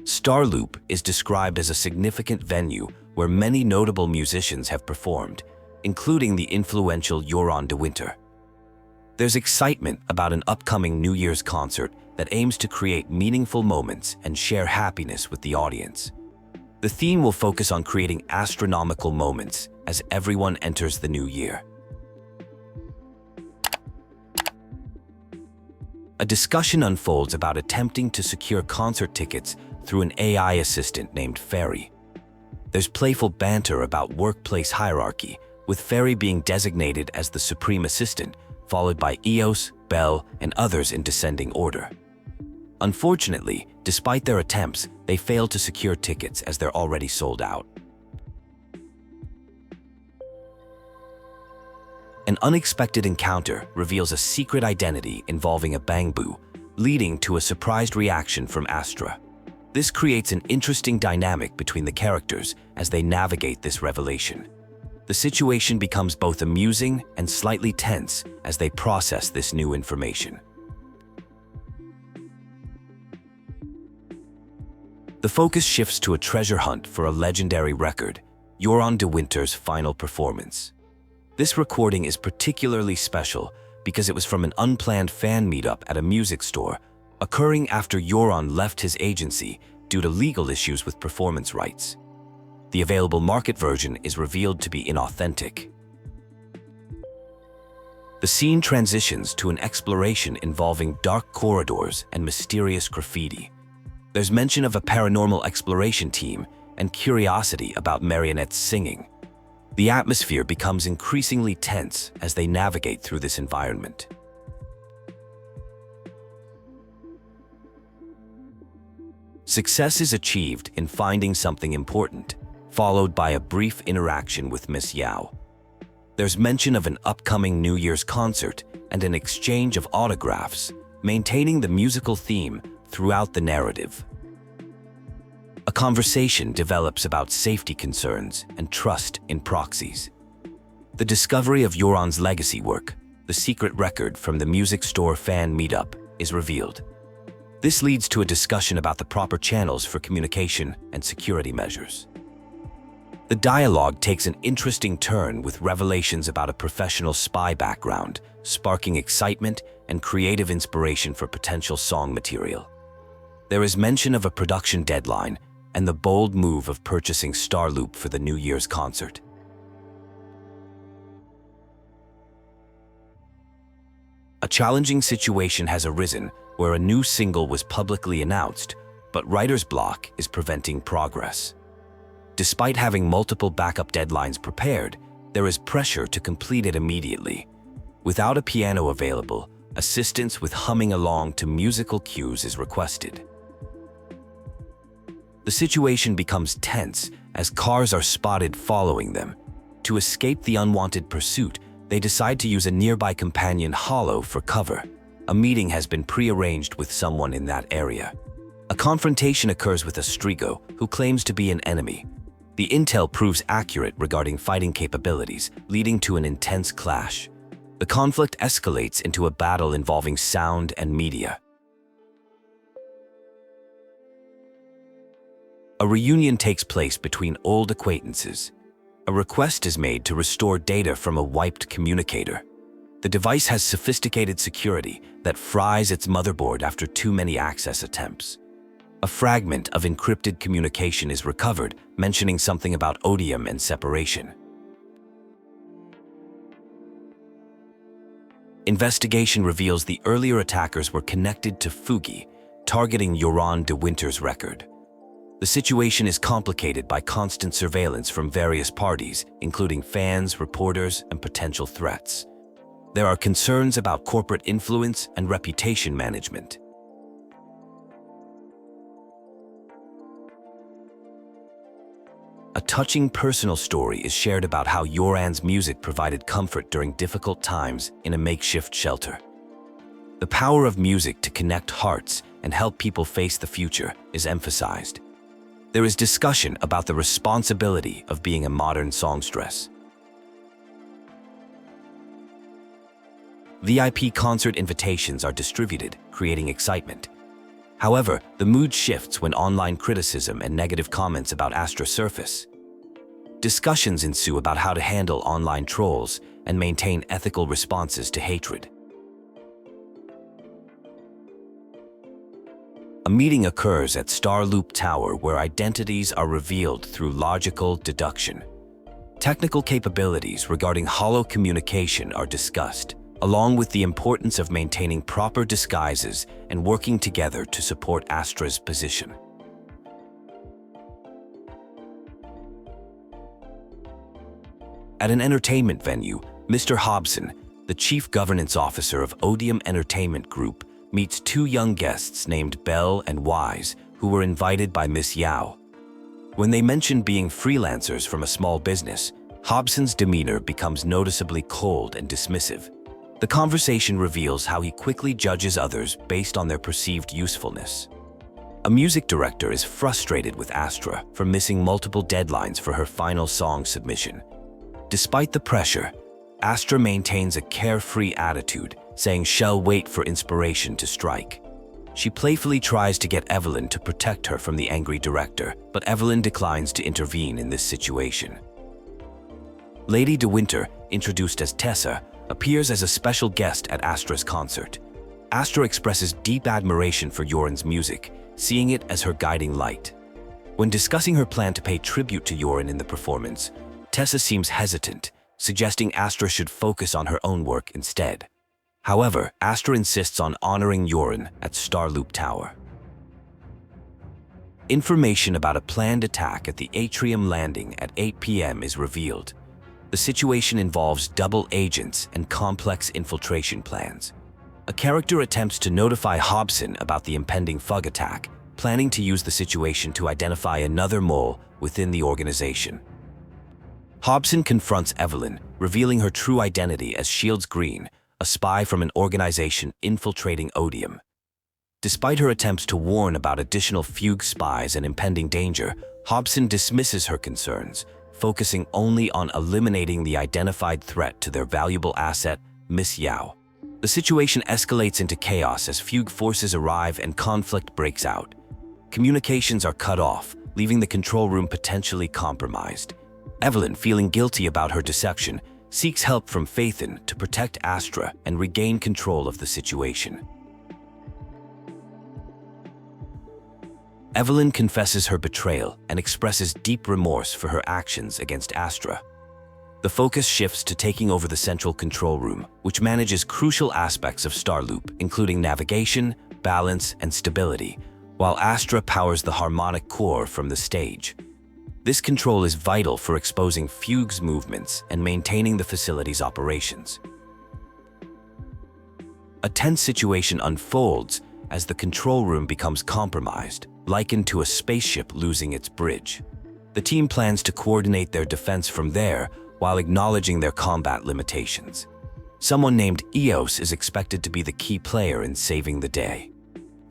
Starloop is described as a significant venue where many notable musicians have performed, including the influential Yoran de Winter. There's excitement about an upcoming New Year's concert that aims to create meaningful moments and share happiness with the audience. The theme will focus on creating astronomical moments as everyone enters the new year. A discussion unfolds about attempting to secure concert tickets through an AI assistant named Fairy. There's playful banter about workplace hierarchy, with Fairy being designated as the supreme assistant, followed by Eos, Bell, and others in descending order. Unfortunately, despite their attempts, they fail to secure tickets as they're already sold out. An unexpected encounter reveals a secret identity involving a bangbu, leading to a surprised reaction from Astra. This creates an interesting dynamic between the characters as they navigate this revelation. The situation becomes both amusing and slightly tense as they process this new information. The focus shifts to a treasure hunt for a legendary record, Yoran de Winter's final performance. This recording is particularly special because it was from an unplanned fan meetup at a music store, occurring after Yoran left his agency due to legal issues with performance rights. The available market version is revealed to be inauthentic. The scene transitions to an exploration involving dark corridors and mysterious graffiti. There's mention of a paranormal exploration team and curiosity about marionettes singing. The atmosphere becomes increasingly tense as they navigate through this environment. Success is achieved in finding something important, followed by a brief interaction with Miss Yao. There's mention of an upcoming New Year's concert and an exchange of autographs, maintaining the musical theme throughout the narrative. A conversation develops about safety concerns and trust in proxies. The discovery of Yoran's legacy work, the secret record from the music store fan meetup, is revealed. This leads to a discussion about the proper channels for communication and security measures. The dialogue takes an interesting turn with revelations about a professional spy background, sparking excitement and creative inspiration for potential song material. There is mention of a production deadline and the bold move of purchasing Starloop for the New Year's concert. A challenging situation has arisen where a new single was publicly announced, but writer's block is preventing progress. Despite having multiple backup deadlines prepared, there is pressure to complete it immediately. Without a piano available, assistance with humming along to musical cues is requested. The situation becomes tense as cars are spotted following them. To escape the unwanted pursuit, they decide to use a nearby companion hollow for cover. A meeting has been pre-arranged with someone in that area. A confrontation occurs with Astrigo, who claims to be an enemy. The intel proves accurate regarding fighting capabilities, leading to an intense clash. The conflict escalates into a battle involving sound and media. A reunion takes place between old acquaintances. A request is made to restore data from a wiped communicator. The device has sophisticated security that fries its motherboard after too many access attempts. A fragment of encrypted communication is recovered, mentioning something about odium and separation. Investigation reveals the earlier attackers were connected to Fugi, targeting Yoran de Winter's record. The situation is complicated by constant surveillance from various parties, including fans, reporters, and potential threats. There are concerns about corporate influence and reputation management. A touching personal story is shared about how Yoran's music provided comfort during difficult times in a makeshift shelter. The power of music to connect hearts and help people face the future is emphasized. There is discussion about the responsibility of being a modern songstress. VIP concert invitations are distributed, creating excitement. However, the mood shifts when online criticism and negative comments about Astra surface. Discussions ensue about how to handle online trolls and maintain ethical responses to hatred. A meeting occurs at Starloop Tower where identities are revealed through logical deduction. Technical capabilities regarding holo communication are discussed, along with the importance of maintaining proper disguises and working together to support Astra's position. At an entertainment venue, Mr. Hobson, the chief governance officer of Odium Entertainment Group, meets two young guests named Belle and Wise, who were invited by Miss Yao. When they mention being freelancers from a small business, Hobson's demeanor becomes noticeably cold and dismissive. The conversation reveals how he quickly judges others based on their perceived usefulness. A music director is frustrated with Astra for missing multiple deadlines for her final song submission. Despite the pressure, Astra maintains a carefree attitude, saying she'll wait for inspiration to strike. She playfully tries to get Evelyn to protect her from the angry director, but Evelyn declines to intervene in this situation. Lady De Winter, introduced as Tessa, appears as a special guest at Astra's concert. Astra expresses deep admiration for Yoran's music, seeing it as her guiding light. When discussing her plan to pay tribute to Yoran in the performance, Tessa seems hesitant, suggesting Astra should focus on her own work instead. However, Astra insists on honoring Yoran at Starloop Tower. Information about a planned attack at the Atrium landing at 8 p.m. is revealed. The situation involves double agents and complex infiltration plans. A character attempts to notify Hobson about the impending FUG attack, planning to use the situation to identify another mole within the organization. Hobson confronts Evelyn, revealing her true identity as Shields Green, a spy from an organization infiltrating Odium. Despite her attempts to warn about additional Fugue spies and impending danger, Hobson dismisses her concerns, focusing only on eliminating the identified threat to their valuable asset, Miss Yao. The situation escalates into chaos as Fugue forces arrive and conflict breaks out. Communications are cut off, leaving the control room potentially compromised. Evelyn, feeling guilty about her deception, seeks help from Phaethon to protect Astra and regain control of the situation. Evelyn confesses her betrayal and expresses deep remorse for her actions against Astra. The focus shifts to taking over the central control room, which manages crucial aspects of Starloop, including navigation, balance, and stability, while Astra powers the harmonic core from the stage. This control is vital for exposing Fugue's movements and maintaining the facility's operations. A tense situation unfolds as the control room becomes compromised, likened to a spaceship losing its bridge. The team plans to coordinate their defense from there while acknowledging their combat limitations. Someone named Eos is expected to be the key player in saving the day.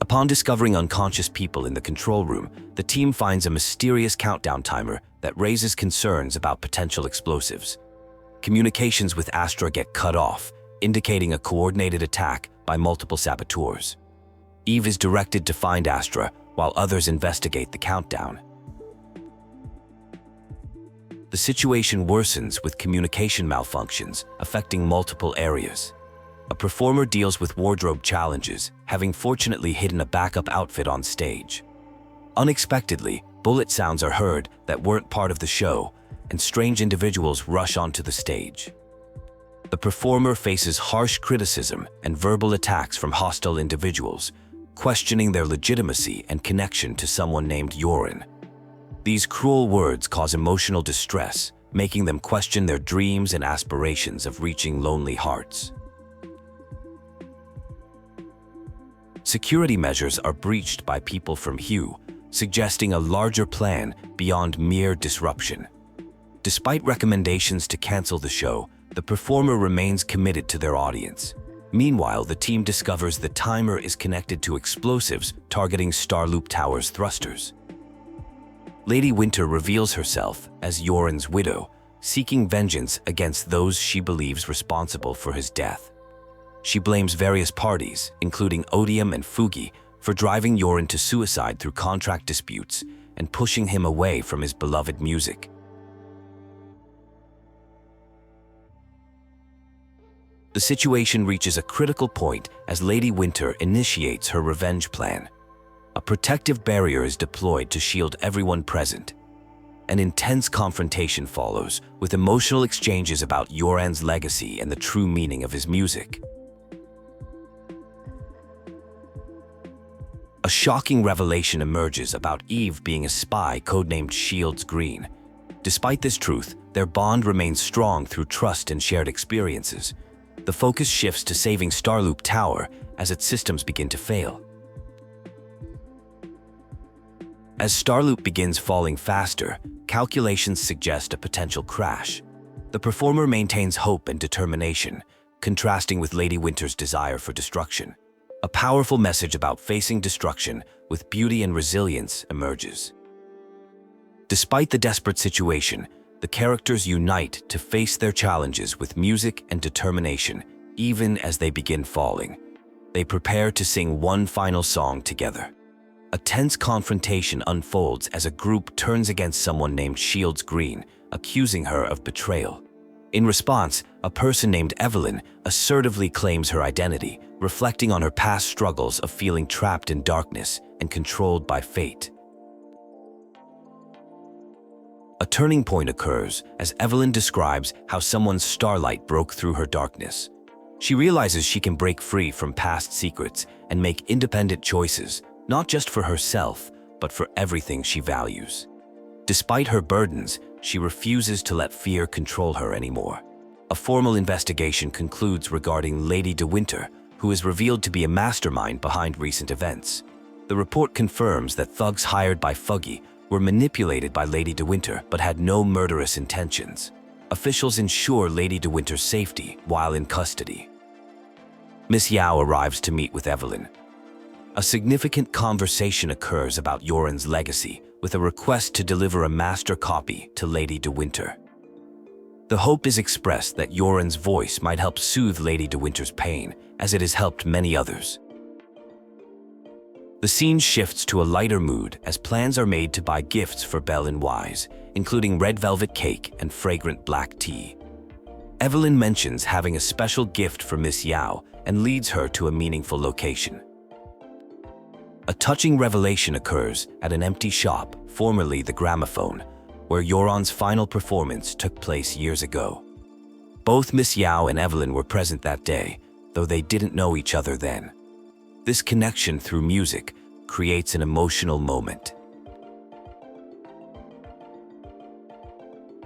Upon discovering unconscious people in the control room, the team finds a mysterious countdown timer that raises concerns about potential explosives. Communications with Astra get cut off, indicating a coordinated attack by multiple saboteurs. Eve is directed to find Astra, while others investigate the countdown. The situation worsens with communication malfunctions affecting multiple areas. A performer deals with wardrobe challenges, having fortunately hidden a backup outfit on stage. Unexpectedly, bullet sounds are heard that weren't part of the show, and strange individuals rush onto the stage. The performer faces harsh criticism and verbal attacks from hostile individuals, questioning their legitimacy and connection to someone named Yoran. These cruel words cause emotional distress, making them question their dreams and aspirations of reaching lonely hearts. Security measures are breached by people from Hue, suggesting a larger plan beyond mere disruption. Despite recommendations to cancel the show, the performer remains committed to their audience. Meanwhile, the team discovers the timer is connected to explosives targeting Starloop Tower's thrusters. Lady Winter reveals herself as Yoran's widow, seeking vengeance against those she believes responsible for his death. She blames various parties, including Odium and Fugi, for driving Yoran to suicide through contract disputes and pushing him away from his beloved music. The situation reaches a critical point as Lady Winter initiates her revenge plan. A protective barrier is deployed to shield everyone present. An intense confrontation follows, with emotional exchanges about Yoran's legacy and the true meaning of his music. A shocking revelation emerges about Eve being a spy codenamed Shields Green. Despite this truth, their bond remains strong through trust and shared experiences. The focus shifts to saving Starloop Tower as its systems begin to fail. As Starloop begins falling faster, calculations suggest a potential crash. The performer maintains hope and determination, contrasting with Lady Winter's desire for destruction. A powerful message about facing destruction with beauty and resilience emerges. Despite the desperate situation, the characters unite to face their challenges with music and determination, even as they begin falling. They prepare to sing one final song together. A tense confrontation unfolds as a group turns against someone named Shields Green, accusing her of betrayal. In response, a person named Evelyn assertively claims her identity, reflecting on her past struggles of feeling trapped in darkness and controlled by fate. A turning point occurs as Evelyn describes how someone's starlight broke through her darkness. She realizes she can break free from past secrets and make independent choices, not just for herself, but for everything she values. Despite her burdens, she refuses to let fear control her anymore. A formal investigation concludes regarding Lady De Winter, who is revealed to be a mastermind behind recent events. The report confirms that thugs hired by Fuggy were manipulated by Lady De Winter but had no murderous intentions. Officials ensure Lady De Winter's safety while in custody. Miss Yao arrives to meet with Evelyn. A significant conversation occurs about Yoran's legacy, with a request to deliver a master copy to Lady De Winter. The hope is expressed that Yoran's voice might help soothe Lady De Winter's pain, as it has helped many others. The scene shifts to a lighter mood as plans are made to buy gifts for Belle and Wise, including red velvet cake and fragrant black tea. Evelyn mentions having a special gift for Miss Yao and leads her to a meaningful location. A touching revelation occurs at an empty shop, formerly the Gramophone, where Yoran's final performance took place years ago. Both Miss Yao and Evelyn were present that day, though they didn't know each other then. This connection through music creates an emotional moment.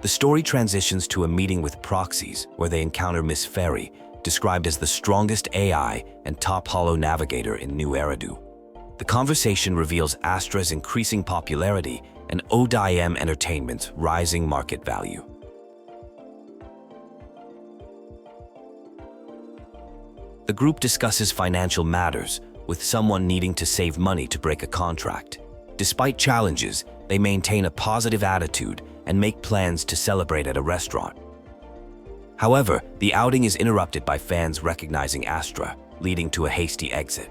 The story transitions to a meeting with proxies where they encounter Miss Fairy, described as the strongest AI and top holo navigator in New Eridu. The conversation reveals Astra's increasing popularity and Odium Entertainment's rising market value. The group discusses financial matters, with someone needing to save money to break a contract. Despite challenges, they maintain a positive attitude and make plans to celebrate at a restaurant. However, the outing is interrupted by fans recognizing Astra, leading to a hasty exit.